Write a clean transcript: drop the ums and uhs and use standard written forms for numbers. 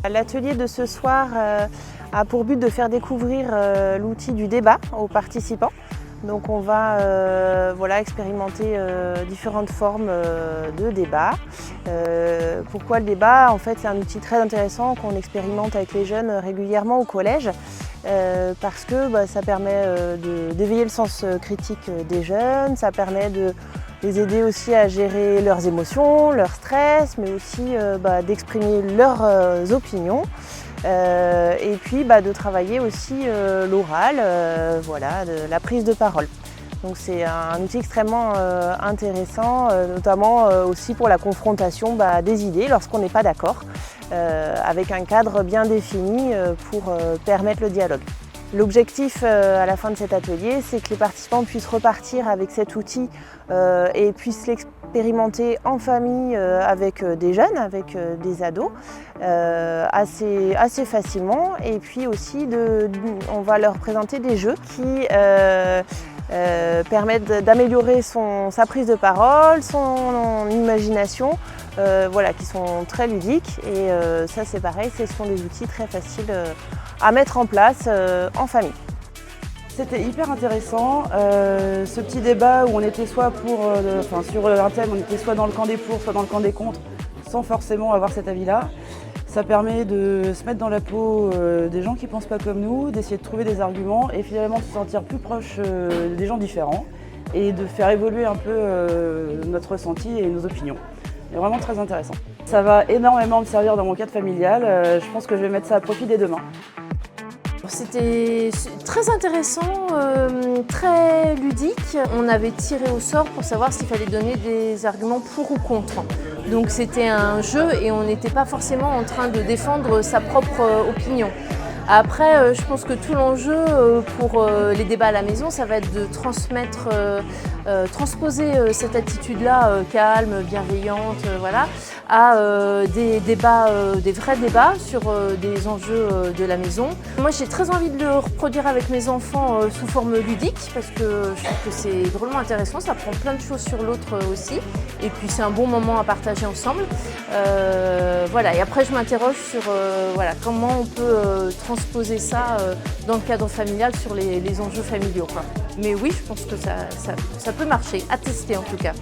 L'atelier de ce soir a pour but de faire découvrir l'outil du débat aux participants. Donc on va expérimenter différentes formes de débat. Pourquoi le débat? En fait, c'est un outil très intéressant qu'on expérimente avec les jeunes régulièrement au collège parce que ça permet d'éveiller le sens critique des jeunes, ça permet de les aider aussi à gérer leurs émotions, leur stress, mais aussi d'exprimer leurs opinions. Et puis de travailler aussi l'oral, la prise de parole. Donc c'est un outil extrêmement intéressant, notamment aussi pour la confrontation des idées lorsqu'on n'est pas d'accord, avec un cadre bien défini pour permettre le dialogue. L'objectif à la fin de cet atelier, c'est que les participants puissent repartir avec cet outil et puissent l'expérimenter en famille avec des jeunes, avec des ados, assez facilement. Et puis aussi, on va leur présenter des jeux qui permettent d'améliorer sa prise de parole, son imagination, qui sont très ludiques. Et ça, c'est pareil, ce sont des outils très faciles à mettre en place en famille. C'était hyper intéressant, ce petit débat où on était soit sur un thème, on était soit dans le camp des pour, soit dans le camp des contre, sans forcément avoir cet avis-là. Ça permet de se mettre dans la peau des gens qui ne pensent pas comme nous, d'essayer de trouver des arguments et finalement de se sentir plus proche des gens différents et de faire évoluer un peu notre ressenti et nos opinions. C'est vraiment très intéressant. Ça va énormément me servir dans mon cadre familial, je pense que je vais mettre ça à profit dès demain. C'était très intéressant, très ludique. On avait tiré au sort pour savoir s'il fallait donner des arguments pour ou contre. Donc c'était un jeu et on n'était pas forcément en train de défendre sa propre opinion. Après, je pense que tout l'enjeu pour les débats à la maison, ça va être de transposer cette attitude-là calme, bienveillante, à des vrais débats sur des enjeux de la maison. Moi, j'ai très envie de le reproduire avec mes enfants sous forme ludique parce que je trouve que c'est drôlement intéressant, ça apprend plein de choses sur l'autre aussi. Et puis, c'est un bon moment à partager ensemble. Et après, je m'interroge sur comment on peut transposer ça dans le cadre familial sur les enjeux familiaux. Mais oui, je pense que ça peut marcher, à tester en tout cas.